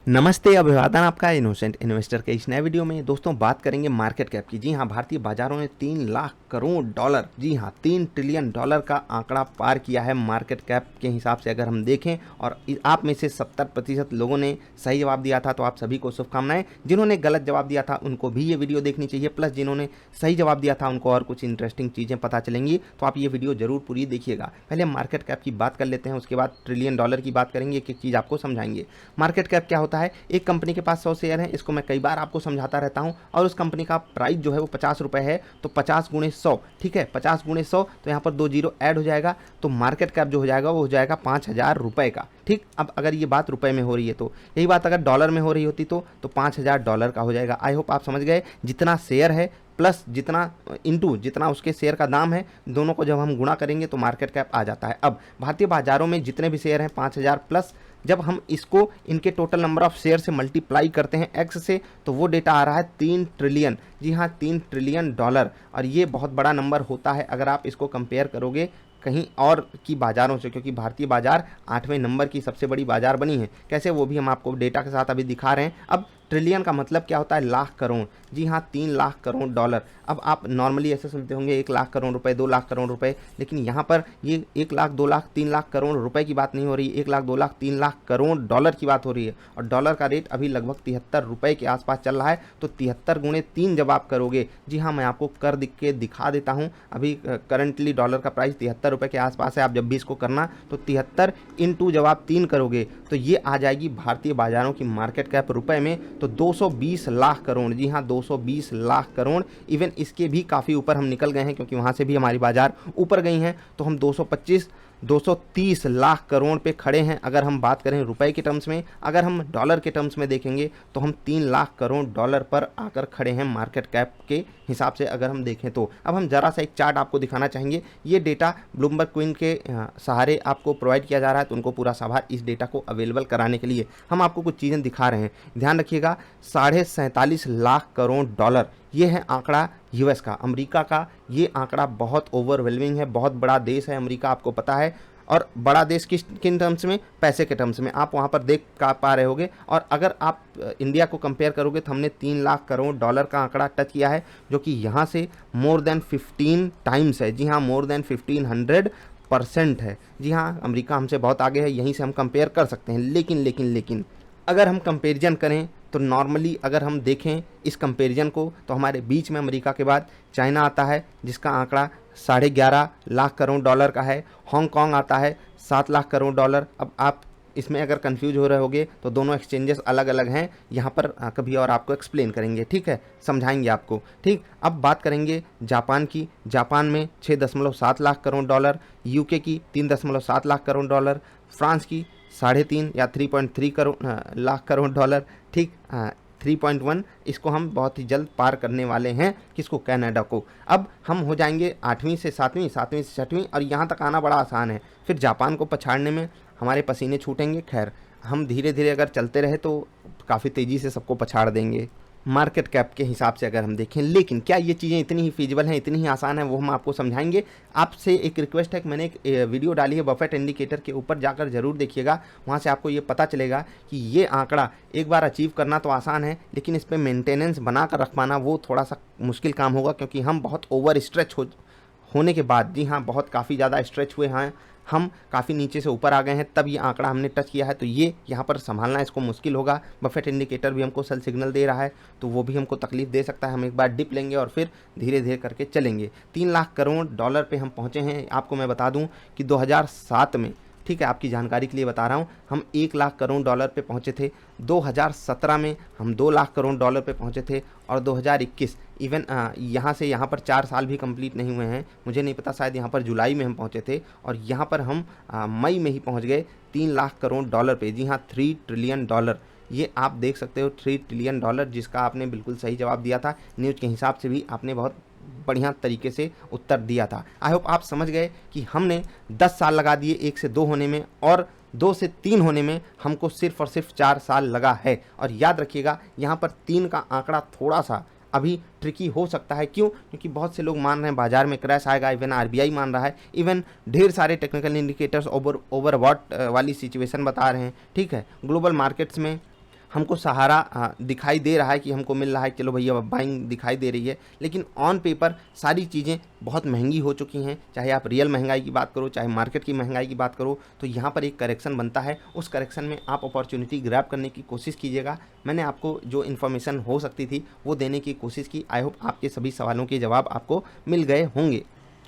नमस्ते, अभिवादन आपका इनोसेंट इन्वेस्टर के इस नए वीडियो में दोस्तों बात करेंगे मार्केट कैप की। जी हां, भारतीय बाजारों ने 3 लाख करोड़ डॉलर, जी हां 3 ट्रिलियन डॉलर का आंकड़ा पार किया है मार्केट कैप के हिसाब से अगर हम देखें। और आप में से 70% लोगों ने सही जवाब दिया था, तो आप सभी को शुभकामनाएं। जिन्होंने गलत जवाब दिया था उनको भी ये वीडियो देखनी चाहिए, प्लस जिन्होंने सही जवाब दिया था उनको और कुछ इंटरेस्टिंग चीज़ें पता चलेंगी, तो आप ये वीडियो जरूर पूरी देखिएगा। पहले मार्केट कैप की बात कर लेते हैं, उसके बाद ट्रिलियन डॉलर की बात करेंगे, एक एक चीज़ आपको समझाएंगे। मार्केट कैप क्या होता है? एक कंपनी के पास 100 शेयर हैं, इसको मैं कई बार आपको समझाता रहता हूं, और उस कंपनी का प्राइस जो है वो 50 रुपये है, तो 50 गुणे 100, ठीक है, 50 गुणे 100, तो यहाँ पर 2 जीरो ऐड हो जाएगा, तो मार्केट कैप जो हो जाएगा वो हो जाएगा 5000 रुपये का। ठीक, अब अगर ये बात रुपए में हो रही है तो यही बात अगर डॉलर में हो रही होती तो 5000 डॉलर का हो जाएगा। आई होप आप समझ गए। जितना शेयर है प्लस जितना इंटू जितना उसके शेयर का दाम है, दोनों को जब हम गुणा करेंगे तो मार्केट कैप आ जाता है। अब भारतीय बाजारों में जितने भी शेयर हैं 5000 प्लस, जब हम इसको इनके टोटल नंबर ऑफ शेयर से मल्टीप्लाई करते हैं एक्स से, तो वो डेटा आ रहा है 3 ट्रिलियन। जी हाँ, 3 ट्रिलियन डॉलर। और ये बहुत बड़ा नंबर होता है अगर आप इसको कंपेयर करोगे कहीं और की बाज़ारों से, क्योंकि भारतीय बाज़ार 8वें नंबर की सबसे बड़ी बाज़ार बनी है। कैसे, वो भी हम आपको डेटा के साथ अभी दिखा रहे हैं। अब ट्रिलियन का मतलब क्या होता है? लाख करोड़। जी हाँ, 3 लाख करोड़ डॉलर। अब आप नॉर्मली ऐसे सुनते होंगे 1 लाख करोड़ रुपए, 2 लाख करोड़ रुपए, लेकिन यहाँ पर ये 1 लाख 2 लाख 3 लाख करोड़ रुपए की बात नहीं हो रही, 1 लाख 2 लाख 3 लाख करोड़ डॉलर की बात हो रही है। और डॉलर का रेट अभी लगभग 73 रुपये के आसपास चल रहा है, तो 73 गुणे 3 जब आप करोगे, जी हाँ मैं आपको कर के दिखा देता हूँ। अभी करंटली डॉलर का प्राइस 73 रुपये के आसपास है। आप जब भी इसको करना तो 73 इंटू जब आप 3 करोगे तो ये आ जाएगी भारतीय बाजारों की मार्केट कैप रुपए में, तो 220 लाख करोड़। जी हाँ, 220 लाख करोड़। इवन इसके भी काफ़ी ऊपर हम निकल गए हैं, क्योंकि वहाँ से भी हमारी बाजार ऊपर गई हैं, तो हम 230 लाख करोड़ पे खड़े हैं अगर हम बात करें रुपए के टर्म्स में। अगर हम डॉलर के टर्म्स में देखेंगे तो हम 3 लाख करोड़ डॉलर पर आकर खड़े हैं मार्केट कैप के हिसाब से अगर हम देखें तो। अब हम ज़रा सा एक चार्ट आपको दिखाना चाहेंगे। ये डेटा ब्लूमबर्ग क्वीन के सहारे आपको प्रोवाइड किया जा रहा है, तो उनको पूरा आभार इस डेटा को अवेलेबल कराने के लिए। हम आपको कुछ चीज़ें दिखा रहे हैं, ध्यान रखिएगा। 47.5 लाख करोड़ डॉलर, ये है आंकड़ा यूएस का, अमेरिका का। ये आंकड़ा बहुत ओवरवेलमिंग है, बहुत बड़ा देश है अमेरिका, आपको पता है। और बड़ा देश किन टर्म्स में? पैसे के टर्म्स में। आप वहाँ पर देख पा रहे होगे। और अगर आप इंडिया को कंपेयर करोगे तो हमने 3 लाख करोड़ डॉलर का आंकड़ा टच किया है, जो कि यहाँ से मोर देन 15 टाइम्स है। जी हाँ, मोर देन 1500% है। जी हाँ, अमेरिका हमसे बहुत आगे है, यहीं से हम कंपेयर कर सकते हैं। लेकिन अगर हम कंपेरिजन करें तो नॉर्मली अगर हम देखें इस कंपैरिजन को, तो हमारे बीच में अमेरिका के बाद चाइना आता है, जिसका आंकड़ा 11.5 लाख करोड़ डॉलर का है। हांगकांग आता है 7 लाख करोड़ डॉलर। अब आप इसमें अगर कंफ्यूज हो रहे होगे तो दोनों एक्सचेंजेस अलग अलग हैं, यहाँ पर कभी और आपको एक्सप्लेन करेंगे, ठीक है, समझाएंगे आपको। ठीक, अब बात करेंगे जापान की। जापान में 6.7 लाख करोड़ डॉलर, यूके की 3.7 लाख करोड़ डॉलर, फ्रांस की 3.5 या 3.3 लाख करोड़ डॉलर। ठीक, 3.1, इसको हम बहुत ही जल्द पार करने वाले हैं, किसको? कनाडा को। अब हम हो जाएंगे 8वीं से 7वीं, 7वीं से 6वीं, और यहाँ तक आना बड़ा आसान है। फिर जापान को पछाड़ने में हमारे पसीने छूटेंगे। खैर, हम धीरे धीरे अगर चलते रहे तो काफ़ी तेज़ी से सबको पछाड़ देंगे मार्केट कैप के हिसाब से अगर हम देखें। लेकिन क्या ये चीज़ें इतनी ही फीजिबल हैं, इतनी ही आसान है? वो हम आपको समझाएंगे। आपसे एक रिक्वेस्ट है कि मैंने एक वीडियो डाली है बफेट इंडिकेटर के ऊपर, जाकर जरूर देखिएगा। वहाँ से आपको ये पता चलेगा कि ये आंकड़ा एक बार अचीव करना तो आसान है, लेकिन इस पर मेंटेनेंस बना कर रख पाना वो थोड़ा सा मुश्किल काम होगा, क्योंकि हम बहुत ओवर स्ट्रेच होने के बाद, जी हाँ बहुत काफ़ी ज़्यादा स्ट्रेच हुए हैं, हम काफ़ी नीचे से ऊपर आ गए हैं, तब ये आंकड़ा हमने टच किया है। तो ये यहाँ पर संभालना इसको मुश्किल होगा। बफेट इंडिकेटर भी हमको सेल सिग्नल दे रहा है, तो वो भी हमको तकलीफ दे सकता है। हम एक बार डिप लेंगे और फिर धीरे धीरे करके चलेंगे। 3 लाख करोड़ डॉलर पे हम पहुँचे हैं। आपको मैं बता दूँ कि 2007 में, ठीक है, आपकी जानकारी के लिए बता रहा हूँ, हम 1 लाख करोड़ डॉलर पे पहुँचे थे। 2017 में हम 2 लाख करोड़ डॉलर पे पहुँचे थे। और 2021 इवन यहाँ से यहाँ पर 4 साल भी कंप्लीट नहीं हुए हैं, मुझे नहीं पता, शायद यहाँ पर जुलाई में हम पहुँचे थे, और यहाँ पर हम मई में ही पहुँच गए 3 लाख करोड़ डॉलर पे। जी हाँ, 3 ट्रिलियन डॉलर। ये आप देख सकते हो 3 ट्रिलियन डॉलर, जिसका आपने बिल्कुल सही जवाब दिया था। न्यूज़ के हिसाब से भी आपने बहुत बढ़िया तरीके से उत्तर दिया था। आई होप आप समझ गए कि हमने 10 साल लगा दिए 1 से 2 होने में, और 2 से 3 होने में हमको सिर्फ और सिर्फ 4 साल लगा है। और याद रखिएगा, यहाँ पर 3 का आंकड़ा थोड़ा सा अभी ट्रिकी हो सकता है। क्यों? क्योंकि बहुत से लोग मान रहे हैं बाजार में क्रैश आएगा, इवन आरबीआई मान रहा है, इवन ढेर सारे टेक्निकल इंडिकेटर्स ओवरबॉट वाली सिचुएशन बता रहे हैं। ठीक है, ग्लोबल मार्केट्स में हमको सहारा दिखाई दे रहा है कि हमको मिल रहा है, चलो भैया बाइंग दिखाई दे रही है, लेकिन ऑन पेपर सारी चीज़ें बहुत महंगी हो चुकी हैं। चाहे आप रियल महंगाई की बात करो, चाहे मार्केट की महंगाई की बात करो, तो यहाँ पर एक करेक्शन बनता है। उस करेक्शन में आप अपॉर्चुनिटी ग्रैब करने की कोशिश कीजिएगा। मैंने आपको जो इन्फॉर्मेशन हो सकती थी वो देने की कोशिश की। आई होप आपके सभी सवालों के जवाब आपको मिल गए होंगे।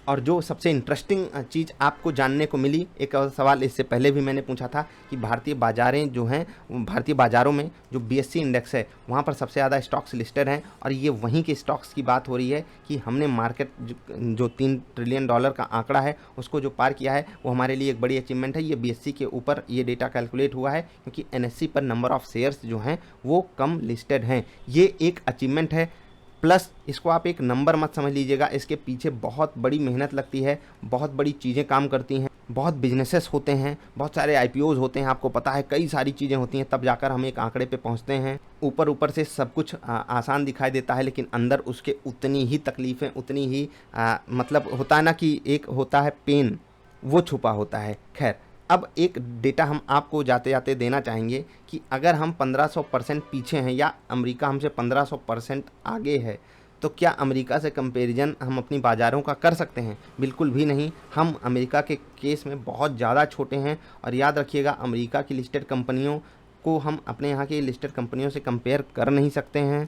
और जो सबसे इंटरेस्टिंग चीज़ आपको जानने को मिली, एक और सवाल इससे पहले भी मैंने पूछा था कि भारतीय बाज़ारें जो हैं, भारतीय बाज़ारों में जो BSE इंडेक्स है वहाँ पर सबसे ज़्यादा स्टॉक्स लिस्टेड हैं, और ये वहीं के स्टॉक्स की बात हो रही है कि हमने मार्केट जो 3 ट्रिलियन डॉलर का आंकड़ा है उसको जो पार किया है वो हमारे लिए एक बड़ी अचीवमेंट है। ये BSE के ऊपर ये डेटा कैलकुलेट हुआ है, क्योंकि NSE पर नंबर ऑफ़ शेयर्स जो हैं वो कम लिस्टेड हैं। ये एक अचीवमेंट है। प्लस इसको आप एक नंबर मत समझ लीजिएगा, इसके पीछे बहुत बड़ी मेहनत लगती है, बहुत बड़ी चीज़ें काम करती हैं, बहुत बिजनेसेस होते हैं, बहुत सारे IPOs होते हैं, आपको पता है कई सारी चीज़ें होती हैं, तब जाकर हम एक आंकड़े पे पहुंचते हैं। ऊपर ऊपर से सब कुछ आसान दिखाई देता है, लेकिन अंदर उसके उतनी ही तकलीफ़ें, उतनी ही मतलब होता है ना कि एक होता है पेन, वो छुपा होता है। खैर, अब एक डेटा हम आपको जाते जाते देना चाहेंगे कि अगर हम 1500% पीछे हैं या अमेरिका हमसे 1500% आगे है, तो क्या अमेरिका से कंपैरिजन हम अपनी बाज़ारों का कर सकते हैं? बिल्कुल भी नहीं। हम अमेरिका के केस में बहुत ज़्यादा छोटे हैं। और याद रखिएगा, अमेरिका की लिस्टेड कंपनियों को हम अपने यहाँ की लिस्टेड कंपनियों से कंपेयर कर नहीं सकते हैं।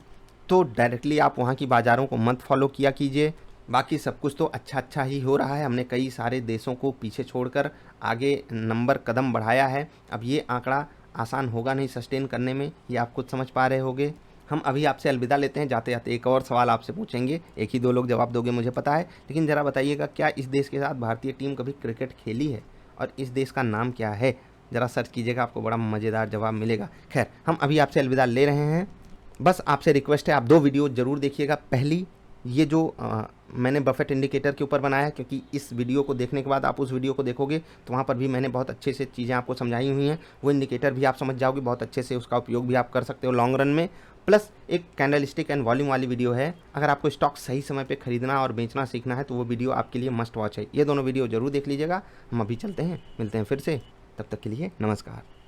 तो डायरेक्टली आप वहाँ की बाज़ारों को मत फॉलो किया कीजिए। बाकी सब कुछ तो अच्छा ही हो रहा है। हमने कई सारे देशों को पीछे छोड़कर आगे नंबर कदम बढ़ाया है। अब ये आंकड़ा आसान होगा नहीं सस्टेन करने में, ये आप खुद समझ पा रहे होंगे। हम अभी आपसे अलविदा लेते हैं। जाते जाते एक और सवाल आपसे पूछेंगे, एक ही 2 लोग जवाब दोगे मुझे पता है, लेकिन ज़रा बताइएगा, क्या इस देश के साथ भारतीय टीम कभी क्रिकेट खेली है? और इस देश का नाम क्या है? ज़रा सर्च कीजिएगा, आपको बड़ा मज़ेदार जवाब मिलेगा। खैर, हम अभी आपसे अलविदा ले रहे हैं। बस आपसे रिक्वेस्ट है, आप 2 वीडियो ज़रूर देखिएगा। पहली, ये जो मैंने बफेट इंडिकेटर के ऊपर बनाया है, क्योंकि इस वीडियो को देखने के बाद आप उस वीडियो को देखोगे तो वहाँ पर भी मैंने बहुत अच्छे से चीज़ें आपको समझाई हुई हैं। वो इंडिकेटर भी आप समझ जाओगे बहुत अच्छे से, उसका उपयोग भी आप कर सकते हो लॉन्ग रन में। प्लस एक कैंडलस्टिक एंड वॉल्यूम वाली वीडियो है। अगर आपको स्टॉक सही समय पे खरीदना और बेचना सीखना है तो वो वीडियो आपके लिए मस्ट वॉच है। ये दोनों वीडियो जरूर देख लीजिएगा। हम अभी चलते हैं, मिलते हैं फिर से, तब तक के लिए नमस्कार।